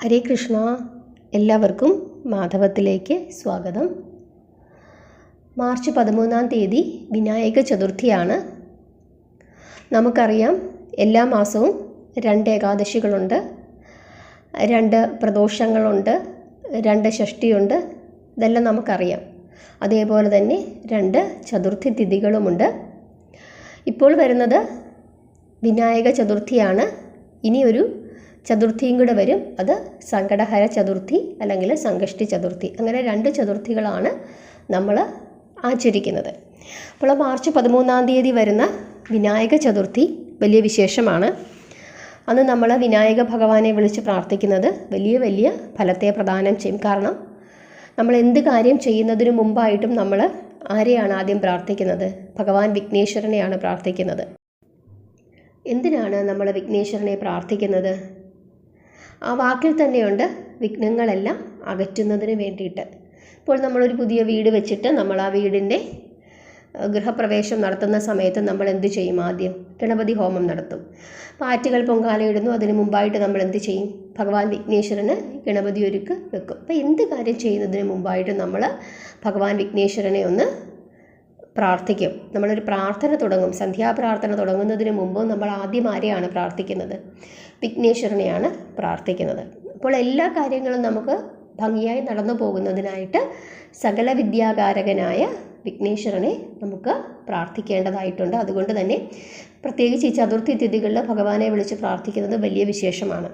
ഹരേ കൃഷ്ണ. എല്ലാവർക്കും മാധവത്തിലേക്ക് സ്വാഗതം. മാർച്ച് 13-ാം തീയതി വിനായക ചതുർത്ഥിയാണ്. നമുക്കറിയാം, എല്ലാ മാസവും 2 ഏകാദശികളുണ്ട്, 2 പ്രദോഷങ്ങളുണ്ട്, 2 ഷഷ്ടിയുണ്ട്. ഇതെല്ലാം നമുക്കറിയാം. അതേപോലെ തന്നെ 2 ചതുർത്ഥി തിഥികളുമുണ്ട്. ഇപ്പോൾ വരുന്നത് വിനായക ചതുർത്ഥിയാണ്. ഇനിയൊരു ചതുർത്ഥിയും കൂടെ വരും. അത് സങ്കടഹര ചതുർത്ഥി അല്ലെങ്കിൽ സംകഷ്ടി ചതുർത്ഥി. അങ്ങനെ 2 ചതുർത്ഥികളാണ് നമ്മൾ ആചരിക്കുന്നത്. അപ്പോൾ മാർച്ച് 13-ാം തീയതി വരുന്ന വിനായക ചതുർത്ഥി വലിയ വിശേഷമാണ്. അന്ന് നമ്മൾ വിനായക ഭഗവാനെ വിളിച്ച് പ്രാർത്ഥിക്കുന്നത് വലിയ വലിയ ഫലത്തെ പ്രദാനം ചെയ്യും. കാരണം നമ്മൾ എന്ത് കാര്യം ചെയ്യുന്നതിന് മുമ്പായിട്ടും നമ്മൾ ആരെയാണ് ആദ്യം പ്രാർത്ഥിക്കുന്നത്? ഭഗവാൻ വിഘ്നേശ്വരനെയാണ് പ്രാർത്ഥിക്കുന്നത്. എന്തിനാണ് നമ്മൾ വിഘ്നേശ്വരനെ പ്രാർത്ഥിക്കുന്നത്? ആ വാക്കിൽ തന്നെയുണ്ട്, വിഘ്നങ്ങളെല്ലാം അകറ്റുന്നതിന് വേണ്ടിയിട്ട്. ഇപ്പോൾ നമ്മളൊരു പുതിയ വീട് വെച്ചിട്ട് നമ്മൾ ആ വീടിൻ്റെ ഗൃഹപ്രവേശം നടത്തുന്ന സമയത്ത് നമ്മൾ എന്ത് ചെയ്യും? ആദ്യം ഗണപതി ഹോമം നടത്തും, പാറ്റുകൾ പൊങ്കാലയിടുന്നു. അതിന് മുമ്പായിട്ട് നമ്മൾ എന്ത് ചെയ്യും? ഭഗവാൻ വിഘ്നേശ്വരന് ഗണപതി ഒരുക്ക് വെക്കും. അപ്പോൾ എന്ത് കാര്യം ചെയ്യുന്നതിന് മുമ്പായിട്ട് നമ്മൾ ഭഗവാൻ വിഘ്നേശ്വരനെ ഒന്ന് പ്രാർത്ഥിക്കും. നമ്മളൊരു പ്രാർത്ഥന തുടങ്ങും, സന്ധ്യാപ്രാർത്ഥന തുടങ്ങുന്നതിന് മുമ്പ് നമ്മൾ ആദ്യം ആരെയാണ് പ്രാർത്ഥിക്കുന്നത്? വിഘ്നേശ്വരനെയാണ് പ്രാർത്ഥിക്കുന്നത്. അപ്പോൾ എല്ലാ കാര്യങ്ങളും നമുക്ക് ഭംഗിയായി നടന്നു പോകുന്നതിനായിട്ട് സകല വിദ്യാകാരകനായ വിഘ്നേശ്വരനെ നമുക്ക് പ്രാർത്ഥിക്കേണ്ടതായിട്ടുണ്ട്. അതുകൊണ്ട് തന്നെ പ്രത്യേകിച്ച് ഈ ചതുർത്ഥി തിഥികളിൽ ഭഗവാനെ വിളിച്ച് പ്രാർത്ഥിക്കുന്നത് വലിയ വിശേഷമാണ്.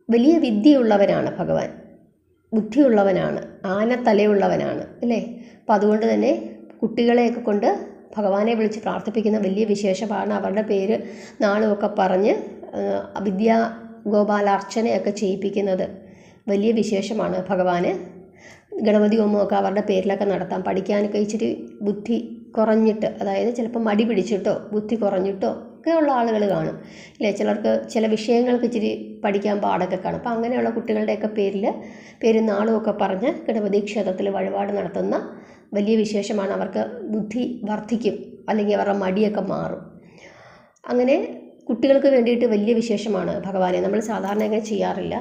വലിയ വിദ്യയുള്ളവനാണ് ഭഗവാൻ, ബുദ്ധിയുള്ളവനാണ്, ആനത്തലയുള്ളവനാണ്, അല്ലേ? അപ്പം അതുകൊണ്ട് തന്നെ കുട്ടികളെയൊക്കെ കൊണ്ട് ഭഗവാനെ വിളിച്ച് പ്രാർത്ഥിപ്പിക്കുന്ന വലിയ വിശേഷമാണ്. അവരുടെ പേര് നാളുമൊക്കെ പറഞ്ഞ് വിദ്യാ ഗോപാലാർച്ചനയൊക്കെ ചെയ്യിപ്പിക്കുന്നത് വലിയ വിശേഷമാണ്. ഭഗവാന് ഗണപതി ഹോമമൊക്കെ അവരുടെ പേരിലൊക്കെ നടത്താം. പഠിക്കാനൊക്കെ ഇച്ചിരി ബുദ്ധി കുറഞ്ഞിട്ട്, അതായത് ചിലപ്പോൾ മടി പിടിച്ചിട്ടോ ബുദ്ധി കുറഞ്ഞിട്ടോ ഒക്കെ ഉള്ള ആളുകൾ കാണും, ഇല്ലേ? ചിലർക്ക് ചില വിഷയങ്ങൾക്ക് ഇച്ചിരി പഠിക്കാൻ പാടൊക്കെ കാണും. അപ്പോൾ അങ്ങനെയുള്ള കുട്ടികളുടെയൊക്കെ പേര് നാളുമൊക്കെ പറഞ്ഞ് ഗണപതി ക്ഷേത്രത്തിൽ വഴിപാട് നടത്തുന്ന വലിയ വിശേഷമാണ്. അവർക്ക് ബുദ്ധി വർദ്ധിക്കും, അല്ലെങ്കിൽ അവരുടെ മടിയൊക്കെ മാറും. അങ്ങനെ കുട്ടികൾക്ക് വേണ്ടിയിട്ട് വലിയ വിശേഷമാണ് ഭഗവാനെ. നമ്മൾ സാധാരണ അങ്ങനെ ചെയ്യാറില്ല,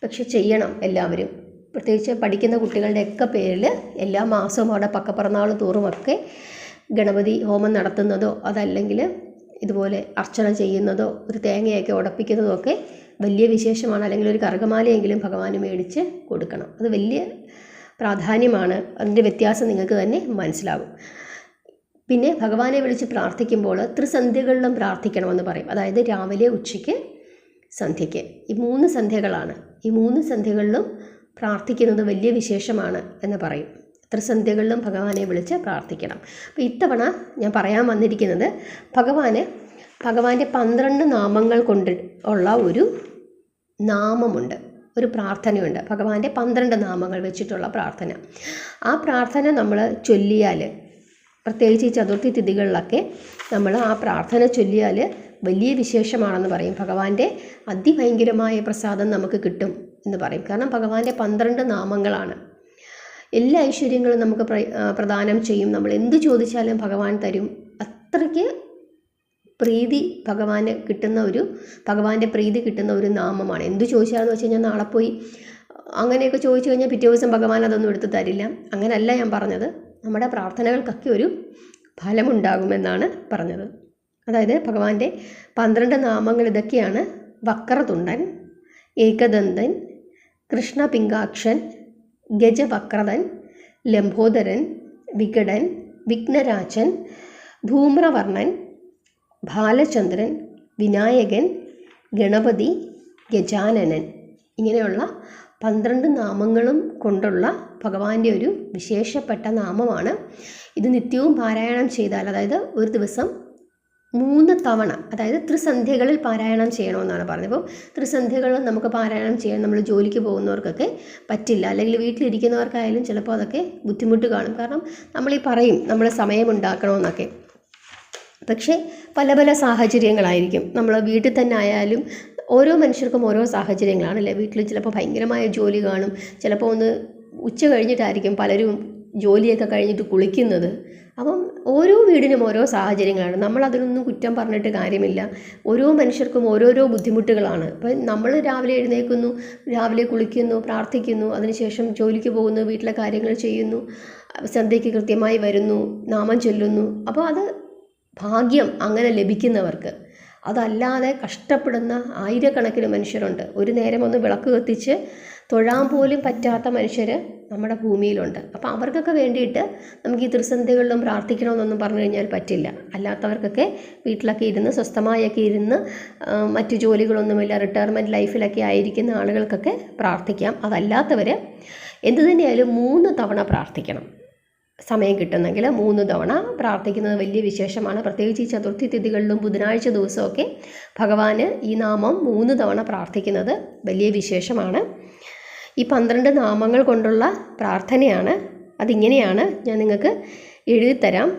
പക്ഷെ ചെയ്യണം എല്ലാവരും. പ്രത്യേകിച്ച് പഠിക്കുന്ന കുട്ടികളുടെയൊക്കെ പേരിൽ എല്ലാ മാസവും അവിടെ പക്കപ്പിറന്നാൾ തോറുമൊക്കെ ഗണപതി ഹോമം നടത്തുന്നതോ അതല്ലെങ്കിൽ ഇതുപോലെ അർച്ചന ചെയ്യുന്നതോ ഒരു തേങ്ങയൊക്കെ ഉടപ്പിക്കുന്നതോ ഒക്കെ വലിയ വിശേഷമാണ്. അല്ലെങ്കിൽ ഒരു കറുകമാലയെങ്കിലും ഭഗവാന് മേടിച്ച് കൊടുക്കണം. അത് വലിയ പ്രാധാന്യമാണ്. അതിൻ്റെ വ്യത്യാസം നിങ്ങൾക്ക് തന്നെ മനസ്സിലാകും. പിന്നെ ഭഗവാനെ വിളിച്ച് പ്രാർത്ഥിക്കുമ്പോൾ ത്രിസന്ധ്യകളിലും പ്രാർത്ഥിക്കണമെന്ന് പറയും. അതായത് രാവിലെ, ഉച്ചയ്ക്ക്, സന്ധ്യയ്ക്ക്. ഈ 3 സന്ധ്യകളാണ്. ഈ 3 സന്ധ്യകളിലും പ്രാർത്ഥിക്കുന്നത് വലിയ വിശേഷമാണ് എന്ന് പറയും. ത്രിസന്ധ്യകളിലും ഭഗവാനെ വിളിച്ച് പ്രാർത്ഥിക്കണം. അപ്പോൾ ഇത്തവണ ഞാൻ പറയാൻ വന്നിരിക്കുന്നത് ഭഗവാന്റെ 12 നാമങ്ങൾ കൊണ്ട് ഉള്ള ഒരു നാമമുണ്ട്, ഒരു പ്രാർത്ഥനയുണ്ട്. ഭഗവാന്റെ 12 നാമങ്ങൾ വെച്ചിട്ടുള്ള പ്രാർത്ഥന. ആ പ്രാർത്ഥന നമ്മൾ ചൊല്ലിയാൽ, പ്രത്യേകിച്ച് ഈ ചതുർത്ഥി തിഥികളിലൊക്കെ നമ്മൾ ആ പ്രാർത്ഥന ചൊല്ലിയാൽ വലിയ വിശേഷമാണെന്ന് പറയും. ഭഗവാന്റെ അതിഭയങ്കരമായ പ്രസാദം നമുക്ക് കിട്ടും എന്ന് പറയും. കാരണം ഭഗവാന്റെ 12 നാമങ്ങളാണ്. എല്ലാ ഐശ്വര്യങ്ങളും നമുക്ക് പ്രദാനം ചെയ്യും. നമ്മൾ എന്ത് ചോദിച്ചാലും ഭഗവാൻ തരും. അത്രയ്ക്ക് പ്രീതി ഭഗവാന്റെ പ്രീതി കിട്ടുന്ന ഒരു നാമമാണ്. എന്ത് ചോദിച്ചാലെന്ന് വെച്ച് കഴിഞ്ഞാൽ നാളെ പോയി അങ്ങനെയൊക്കെ ചോദിച്ചു കഴിഞ്ഞാൽ പിറ്റേ ദിവസം ഭഗവാൻ അതൊന്നും എടുത്ത് തരില്ല. അങ്ങനെയല്ല ഞാൻ പറഞ്ഞത്. നമ്മുടെ പ്രാർത്ഥനകൾക്കൊക്കെ ഒരു ഫലമുണ്ടാകുമെന്നാണ് പറഞ്ഞത്. അതായത് ഭഗവാന്റെ 12 നാമങ്ങൾ ഇതൊക്കെയാണ്: വക്രതുണ്ടൻ, ഏകദന്തൻ, കൃഷ്ണപിംഗാക്ഷൻ, ഗജവക്രതൻ, ലംബോദരൻ, വികടൻ, വിഘ്നരാജൻ, ധൂമ്രവർണ്ണൻ, ബാലചന്ദ്രൻ, വിനായകൻ, ഗണപതി, ഗജാനനൻ. ഇങ്ങനെയുള്ള 12 നാമങ്ങളും കൊണ്ടുള്ള ഭഗവാന്റെ ഒരു വിശേഷപ്പെട്ട നാമമാണ്. ഇത് നിത്യവും പാരായണം ചെയ്താൽ, അതായത് ഒരു ദിവസം 3 തവണ, അതായത് ത്രിസന്ധ്യകളിൽ പാരായണം ചെയ്യണമെന്നാണ് പറഞ്ഞത്. അപ്പോൾ ത്രിസന്ധ്യകളിൽ നമുക്ക് പാരായണം ചെയ്യാൻ നമ്മൾ ജോലിക്ക് പോകുന്നവർക്കൊക്കെ പറ്റില്ല, അല്ലെങ്കിൽ വീട്ടിലിരിക്കുന്നവർക്കായാലും ചിലപ്പോൾ അതൊക്കെ ബുദ്ധിമുട്ട് കാണും. കാരണം നമ്മളീ പറയും നമ്മൾ സമയമുണ്ടാക്കണമെന്നൊക്കെ, പക്ഷേ പല പല സാഹചര്യങ്ങളായിരിക്കും. നമ്മൾ വീട്ടിൽ തന്നെ ആയാലും ഓരോ മനുഷ്യർക്കും ഓരോ സാഹചര്യങ്ങളാണല്ലേ. വീട്ടിൽ ചിലപ്പോൾ ഭയങ്കരമായ ജോലി കാണും, ചിലപ്പോൾ ഒന്ന് ഉച്ച കഴിഞ്ഞിട്ടായിരിക്കും പലരും ജോലിയൊക്കെ കഴിഞ്ഞിട്ട് കുളിക്കുന്നത്. അപ്പം ഓരോ വീടിനും ഓരോ സാഹചര്യങ്ങളാണ്. നമ്മളതിനൊന്നും കുറ്റം പറഞ്ഞിട്ട് കാര്യമില്ല. ഓരോ മനുഷ്യർക്കും ഓരോരോ ബുദ്ധിമുട്ടുകളാണ്. അപ്പം നമ്മൾ രാവിലെ എഴുന്നേൽക്കുന്നു, രാവിലെ കുളിക്കുന്നു, പ്രാർത്ഥിക്കുന്നു, അതിനുശേഷം ജോലിക്ക് പോകുന്നു, വീട്ടിലെ കാര്യങ്ങൾ ചെയ്യുന്നു, സന്ധ്യയ്ക്ക് കൃത്യമായി വരുന്നു, നാമം ചൊല്ലുന്നു. അപ്പോൾ അത് ഭാഗ്യം അങ്ങനെ ലഭിക്കുന്നവർക്ക്. അതല്ലാതെ കഷ്ടപ്പെടുന്ന ആയിരക്കണക്കിന് മനുഷ്യരുണ്ട്. ഒരു നേരം ഒന്ന് വിളക്ക് കത്തിച്ച് തൊഴാൻ പോലും പറ്റാത്ത മനുഷ്യർ നമ്മുടെ ഭൂമിയിലുണ്ട്. അപ്പോൾ അവർക്കൊക്കെ വേണ്ടിയിട്ട് നമുക്ക് ഈ ത്രിസന്ധികളിലും പ്രാർത്ഥിക്കണമെന്നൊന്നും പറഞ്ഞു കഴിഞ്ഞാൽ പറ്റില്ല. അല്ലാത്തവർക്കൊക്കെ വീട്ടിലൊക്കെ ഇരുന്ന് സ്വസ്ഥമായൊക്കെ ഇരുന്ന് മറ്റു ജോലികളൊന്നുമില്ല, റിട്ടയർമെൻറ്റ് ലൈഫിലൊക്കെ ആയിരിക്കുന്ന ആളുകൾക്കൊക്കെ പ്രാർത്ഥിക്കാം. അതല്ലാത്തവർ എന്തു തന്നെയായാലും 3 തവണ പ്രാർത്ഥിക്കണം. സമയം കിട്ടുന്നെങ്കിൽ 3 തവണ പ്രാർത്ഥിക്കുന്നത് വലിയ വിശേഷമാണ്. പ്രത്യേകിച്ച് ഈ ചതുർത്ഥി തിഥികളിലും ബുധനാഴ്ച ദിവസമൊക്കെ ഭഗവാന് ഈ നാമം 3 തവണ പ്രാർത്ഥിക്കുന്നത് വലിയ വിശേഷമാണ്. ഈ 12 നാമങ്ങൾ കൊണ്ടുള്ള പ്രാർത്ഥനയാണ്. അതിങ്ങനെയാണ്, ഞാൻ നിങ്ങൾക്ക് എഴുതിത്തരാം,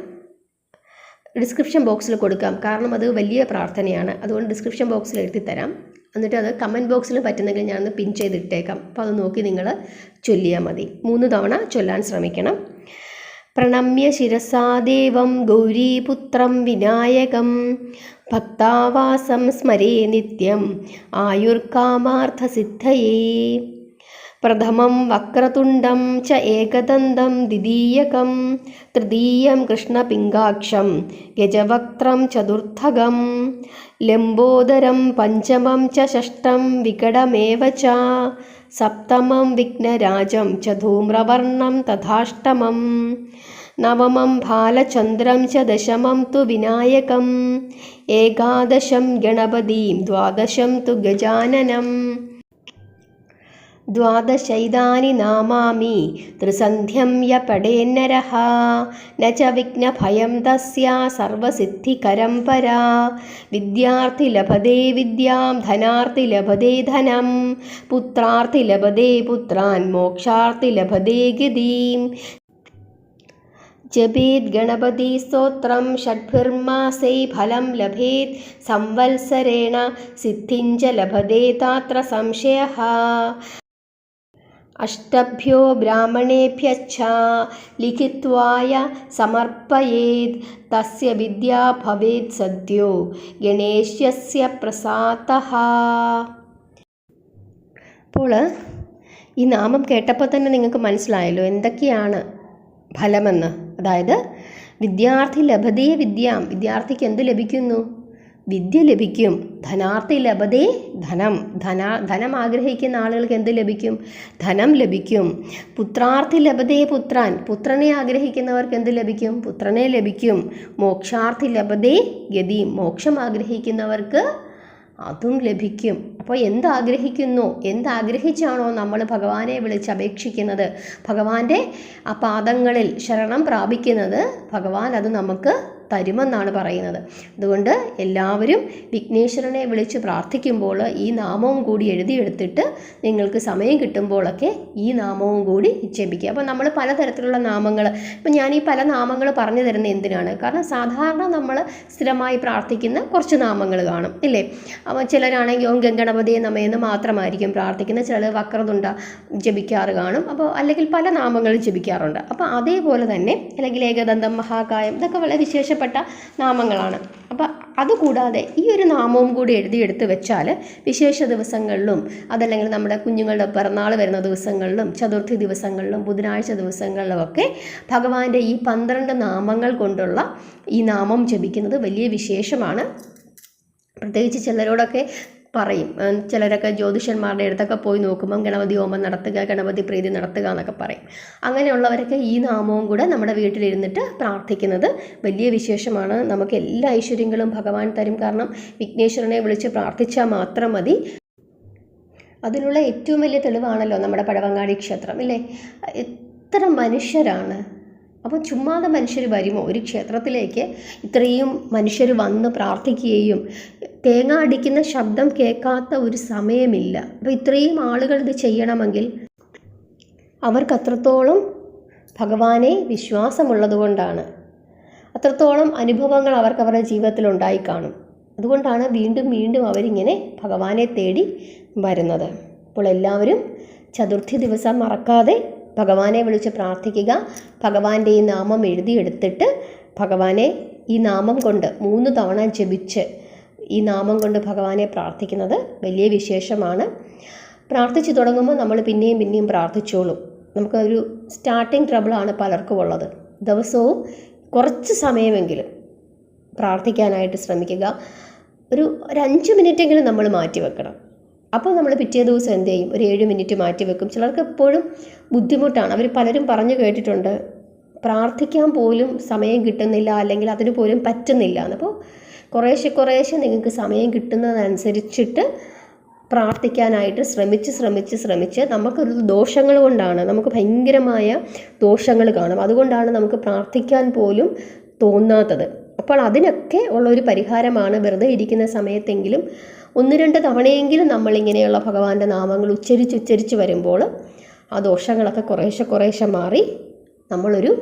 ഡിസ്ക്രിപ്ഷൻ ബോക്സിൽ കൊടുക്കാം. കാരണം അത് വലിയ പ്രാർത്ഥനയാണ്. അതുകൊണ്ട് ഡിസ്ക്രിപ്ഷൻ ബോക്സിൽ എഴുതിത്തരാം. എന്നിട്ട് അത് കമൻറ്റ് ബോക്സിൽ പറ്റുന്നെങ്കിൽ ഞാനൊന്ന് പിൻ ചെയ്തിട്ടേക്കാം. അപ്പോൾ അത് നോക്കി നിങ്ങൾ ചൊല്ലിയാൽ മതി. 3 തവണ ചൊല്ലാൻ ശ്രമിക്കണം. പ്രണമ്യ ശിരസാദേവം ഗൗരീപുത്രം വിനായകം ഭക്താവാസം സ്മരേ നിത്യം ആയുർകാമാർത്ഥസിദ്ധയേ. പ്രഥമം വക്രതുണ്ടം ച ഏകദന്തം ദ്വിതീയകം തൃതീയം കൃഷ്ണപിംഗാക്ഷം ഗജവക്ത്രം ചതുർത്ഥകം ലംബോദരം പഞ്ചമം ച ഷഷ്ടം വികടമേവ ച സപ്തമം വിഘ്നരാജം ച ധൂമ്രവർണം തഥാഷ്ടമം നവമം ബാലചന്ദ്രം ച ദശമം തു വിനായകം ഏകാദശം ഗണപതിം ദ്വാദശം തു ഗജാനനം. ദ്വാദശൈതാനി നാമാമി ത്രിസന്ധ്യം യ പടേന്നരഃ ന ച വിഘ്നഭയം തസ്യ സർവസിദ്ധികരം പരാ. വിദ്യാർത്ഥി ലഭതേ വിദ്യാം ധനാർത്ഥി ലഭതേ ധനം പുത്രാർത്ഥി ലഭതേ പുത്രാൻ മോക്ഷാർത്ഥി ലഭതേ ഗതിം. ജപേത് ഗണപതി സ്തോത്രം ഷഡ്ഭിർമാസൈ ഫലം ലഭേത് സംവത്സരേണ സിദ്ധിഞ്ച ലഭതേ താത്ര സംശയഃ. അഷ്ടഭ്യോ ബ്രാഹ്മണേഭ്യശ്ച ലിഖിത്വായ സമർപ്പയേത് തസ്യ വിദ്യാ ഭവേത് സദ്യോ ഗണേശസ്യ പ്രസാദഃ. അപ്പോൾ ഈ നാമം കേട്ടപ്പോൾ തന്നെ നിങ്ങൾക്ക് മനസ്സിലായല്ലോ എന്തൊക്കെയാണ് ഫലമെന്ന്. അതായത് വിദ്യാർത്ഥി ലഭതേ വിദ്യാം, വിദ്യാർത്ഥിക്ക് എന്ത് ലഭിക്കുന്നു? വിദ്യ ലഭിക്കും. ധനാർത്ഥി ലഭതേ ധനം, ധനം ആഗ്രഹിക്കുന്ന ആളുകൾക്ക് എന്ത് ലഭിക്കും? ധനം ലഭിക്കും. പുത്രാർത്ഥി ലഭതേ പുത്രാൻ, പുത്രനെ ആഗ്രഹിക്കുന്നവർക്ക് എന്ത് ലഭിക്കും? പുത്രനെ ലഭിക്കും. മോക്ഷാർത്ഥി ലഭതേ ഗതി, മോക്ഷം ആഗ്രഹിക്കുന്നവർക്ക് അതും ലഭിക്കും. അപ്പോൾ എന്താഗ്രഹിക്കുന്നു, എന്താഗ്രഹിച്ചാണോ നമ്മൾ ഭഗവാനെ വിളിച്ച് അപേക്ഷിക്കുന്നത്, ഭഗവാന്റെ ആ പാദങ്ങളിൽ ശരണം പ്രാപിക്കുന്നത്, ഭഗവാൻ അത് നമുക്ക് തരുമെന്നാണ് പറയുന്നത്. അതുകൊണ്ട് എല്ലാവരും വിഘ്നേശ്വരനെ വിളിച്ച് പ്രാർത്ഥിക്കുമ്പോൾ ഈ നാമവും കൂടി എഴുതിയെടുത്തിട്ട് നിങ്ങൾക്ക് സമയം കിട്ടുമ്പോഴൊക്കെ ഈ നാമവും കൂടി ജപിക്കുക. അപ്പോൾ നമ്മൾ പലതരത്തിലുള്ള നാമങ്ങൾ, ഇപ്പം ഞാൻ ഈ പല നാമങ്ങൾ പറഞ്ഞു തരുന്നത് എന്തിനാണ്? കാരണം സാധാരണ നമ്മൾ സ്ഥിരമായി പ്രാർത്ഥിക്കുന്ന കുറച്ച് നാമങ്ങൾ കാണും ഇല്ലേ? അപ്പോൾ ചിലരാണെങ്കിൽ ഓം ഗംഗണപതിയെ നമയെന്ന് മാത്രമായിരിക്കും പ്രാർത്ഥിക്കുന്നത്, ചിലർ വക്രതുണ്ട ജപിക്കാറ് കാണും. അപ്പോൾ അല്ലെങ്കിൽ പല നാമങ്ങൾ ജപിക്കാറുണ്ട്. അപ്പോൾ അതേപോലെ തന്നെ അല്ലെങ്കിൽ ഏകദന്തം മഹാകായം ഇതൊക്കെ വളരെ വിശേഷപ്പെട്ട നാമങ്ങളാണ്. അപ്പം അതുകൂടാതെ ഈ ഒരു നാമവും കൂടി എഴുതിയെടുത്ത് വെച്ചാൽ വിശേഷ ദിവസങ്ങളിലും അതല്ലെങ്കിൽ നമ്മുടെ കുഞ്ഞുങ്ങളുടെ പിറന്നാൾ വരുന്ന ദിവസങ്ങളിലും ചതുർത്ഥി ദിവസങ്ങളിലും ബുധനാഴ്ച ദിവസങ്ങളിലുമൊക്കെ ഭഗവാന്റെ ഈ 12 നാമങ്ങൾ കൊണ്ടുള്ള ഈ നാമം ജപിക്കുന്നത് വലിയ വിശേഷമാണ്. പ്രത്യേകിച്ച് ചിലരോടൊക്കെ പറയും, ചിലരൊക്കെ ജ്യോതിഷന്മാരുടെ അടുത്തൊക്കെ പോയി നോക്കുമ്പം ഗണപതി ഹോമം നടത്തുക, ഗണപതി പ്രീതി നടത്തുക എന്നൊക്കെ പറയും. അങ്ങനെയുള്ളവരൊക്കെ ഈ നാമവും കൂടെ നമ്മുടെ വീട്ടിലിരുന്നിട്ട് പ്രാർത്ഥിക്കുന്നത് വലിയ വിശേഷമാണ്. നമുക്ക് എല്ലാ ഐശ്വര്യങ്ങളും ഭഗവാൻ തരും. കാരണം വിഘ്നേശ്വരനെ വിളിച്ച് പ്രാർത്ഥിച്ചാൽ മാത്രം മതി. അതിനുള്ള ഏറ്റവും വലിയ തെളിവാണല്ലോ നമ്മുടെ പഴവങ്ങാടി ക്ഷേത്രം ഇല്ലേ? എത്ര മനുഷ്യരാണ്! അപ്പോൾ ചുമ്മാതെ മനുഷ്യർ വരുമോ? ഒരു ക്ഷേത്രത്തിലേക്ക് ഇത്രയും മനുഷ്യർ വന്ന് പ്രാർത്ഥിക്കുകയും തേങ്ങ അടിക്കുന്ന ശബ്ദം കേൾക്കാത്ത ഒരു സമയമില്ല. അപ്പോൾ ഇത്രയും ആളുകൾ ഇത് ചെയ്യണമെങ്കിൽ അവർക്ക് അത്രത്തോളം ഭഗവാനെ വിശ്വാസമുള്ളതുകൊണ്ടാണ്. അത്രത്തോളം അനുഭവങ്ങൾ അവർക്ക് അവരുടെ ജീവിതത്തിൽ ഉണ്ടായിക്കാണും. അതുകൊണ്ടാണ് വീണ്ടും വീണ്ടും അവരിങ്ങനെ ഭഗവാനെ തേടി വരുന്നത്. അപ്പോൾ എല്ലാവരും ചതുർത്ഥി ദിവസം മറക്കാതെ ഭഗവാനെ വിളിച്ച് പ്രാർത്ഥിക്കുക. ഭഗവാന്റെ ഈ നാമം എഴുതിയെടുത്തിട്ട് ഭഗവാനെ ഈ നാമം കൊണ്ട് 3 തവണ ജപിച്ച് ഈ നാമം കൊണ്ട് ഭഗവാനെ പ്രാർത്ഥിക്കുന്നത് വലിയ വിശേഷമാണ്. പ്രാർത്ഥിച്ചു തുടങ്ങുമ്പോൾ നമ്മൾ പിന്നെയും പിന്നെയും പ്രാർത്ഥിച്ചോളും. നമുക്കൊരു സ്റ്റാർട്ടിങ് ട്രബിളാണ് പലർക്കും ഉള്ളത്. ദിവസവും കുറച്ച് സമയമെങ്കിലും പ്രാർത്ഥിക്കാനായിട്ട് ശ്രമിക്കുക. ഒരു 5 മിനിറ്റെങ്കിലും നമ്മൾ മാറ്റി വെക്കണം. അപ്പോൾ നമ്മൾ പിറ്റേ ദിവസം എന്ത് ചെയ്യും? ഒരു 7 മിനിറ്റ് മാറ്റി വെക്കും. ചിലർക്ക് എപ്പോഴും ബുദ്ധിമുട്ടാണ്. അവർ പലരും പറഞ്ഞു കേട്ടിട്ടുണ്ട്, പ്രാർത്ഥിക്കാൻ പോലും സമയം കിട്ടുന്നില്ല, അല്ലെങ്കിൽ അതിന് പോലും പറ്റുന്നില്ല. അപ്പോൾ കുറേശ്ശെ നിങ്ങൾക്ക് സമയം കിട്ടുന്നതനുസരിച്ചിട്ട് പ്രാർത്ഥിക്കാനായിട്ട് ശ്രമിച്ച് നമുക്കൊരു ദോഷങ്ങൾ കൊണ്ടാണ്, നമുക്ക് ഭയങ്കരമായ ദോഷങ്ങൾ കാണും. അതുകൊണ്ടാണ് നമുക്ക് പ്രാർത്ഥിക്കാൻ പോലും തോന്നാത്തത്. അപ്പോൾ അതിനൊക്കെ ഉള്ളൊരു പരിഹാരമാണ് വെറുതെ ഇരിക്കുന്ന സമയത്തെങ്കിലും 1-2 തവണയെങ്കിലും നമ്മളിങ്ങനെയുള്ള ഭഗവാന്റെ നാമങ്ങൾ ഉച്ചരിച്ച് വരുമ്പോൾ ആ ദോഷങ്ങളൊക്കെ കുറേശ്ശെ മാറി നമ്മളൊരു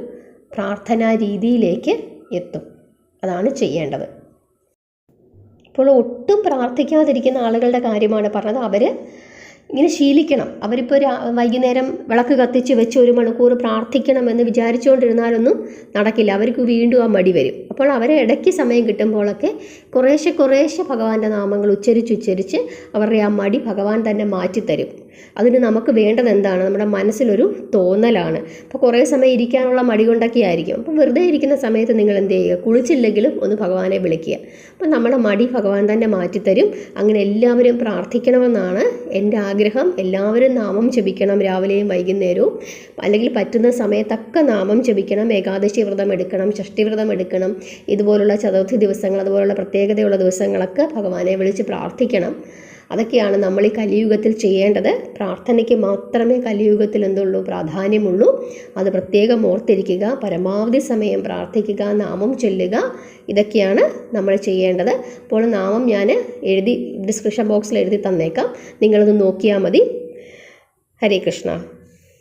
പ്രാർത്ഥനാ രീതിയിലേക്ക് എത്തും. അതാണ് ചെയ്യേണ്ടത്. ഇപ്പോൾ ഒട്ടും പ്രാർത്ഥിക്കാതിരിക്കുന്ന ആളുകളുടെ കാര്യമാണ് പറഞ്ഞത്. അവർ ഇങ്ങനെ ശീലിക്കണം. അവരിപ്പോൾ വൈകുന്നേരം വിളക്ക് കത്തിച്ച് വെച്ച് 1 മണിക്കൂർ പ്രാർത്ഥിക്കണമെന്ന് വിചാരിച്ചുകൊണ്ടിരുന്നാലൊന്നും നടക്കില്ല. അവർക്ക് വീണ്ടും ആ മടി വരും. അപ്പോൾ അവരെ ഇടയ്ക്ക് സമയം കിട്ടുമ്പോഴൊക്കെ കുറേശ്ശെ ഭഗവാന്റെ നാമങ്ങൾ ഉച്ചരിച്ച് അവരുടെ ആ മടി ഭഗവാൻ തന്നെ മാറ്റിത്തരും. അതിന് നമുക്ക് വേണ്ടത് എന്താണ്? നമ്മുടെ മനസ്സിലൊരു തോന്നലാണ്. അപ്പോൾ കുറേ സമയം ഇരിക്കാനുള്ള മടി കൊണ്ടൊക്കെ ആയിരിക്കും. അപ്പോൾ വെറുതെ ഇരിക്കുന്ന സമയത്ത് നിങ്ങൾ എന്ത് ചെയ്യുക? കുളിച്ചില്ലെങ്കിലും ഒന്ന് ഭഗവാനെ വിളിക്കുക. അപ്പോൾ നമ്മുടെ മടി ഭഗവാൻ തന്നെ മാറ്റിത്തരും. അങ്ങനെ എല്ലാവരും പ്രാർത്ഥിക്കണമെന്നാണ് എൻ്റെ ആഗ്രഹം. എല്ലാവരും നാമം ജപിക്കണം, രാവിലെയും വൈകുന്നേരവും, അല്ലെങ്കിൽ പറ്റുന്ന സമയത്തൊക്കെ നാമം ജപിക്കണം. ഏകാദശി വ്രതം എടുക്കണം, ഷഷ്ഠി വ്രതം എടുക്കണം. ഇതുപോലുള്ള ചതുർത്ഥി ദിവസങ്ങൾ, അതുപോലുള്ള പ്രത്യേകതയുള്ള ദിവസങ്ങളൊക്കെ ഭഗവാനെ വിളിച്ച് പ്രാർത്ഥിക്കണം. അതൊക്കെയാണ് നമ്മൾ ഈ കലിയുഗത്തിൽ ചെയ്യേണ്ടത്. പ്രാർത്ഥനയ്ക്ക് മാത്രമേ കലിയുഗത്തിൽ എന്തുള്ളൂ? പ്രാധാന്യമുള്ളൂ. അത് പ്രത്യേകം ഓർത്തിരിക്കുക. പരമാവധി സമയം പ്രാർത്ഥിക്കുക, നാമം ചൊല്ലുക. ഇതൊക്കെയാണ് നമ്മൾ ചെയ്യേണ്ടത്. അപ്പോൾ നാമം ഞാൻ ഡിസ്ക്രിപ്ഷൻ ബോക്സിൽ എഴുതി തന്നേക്കാം. നിങ്ങളത് നോക്കിയാൽ മതി. ഹരേ കൃഷ്ണ.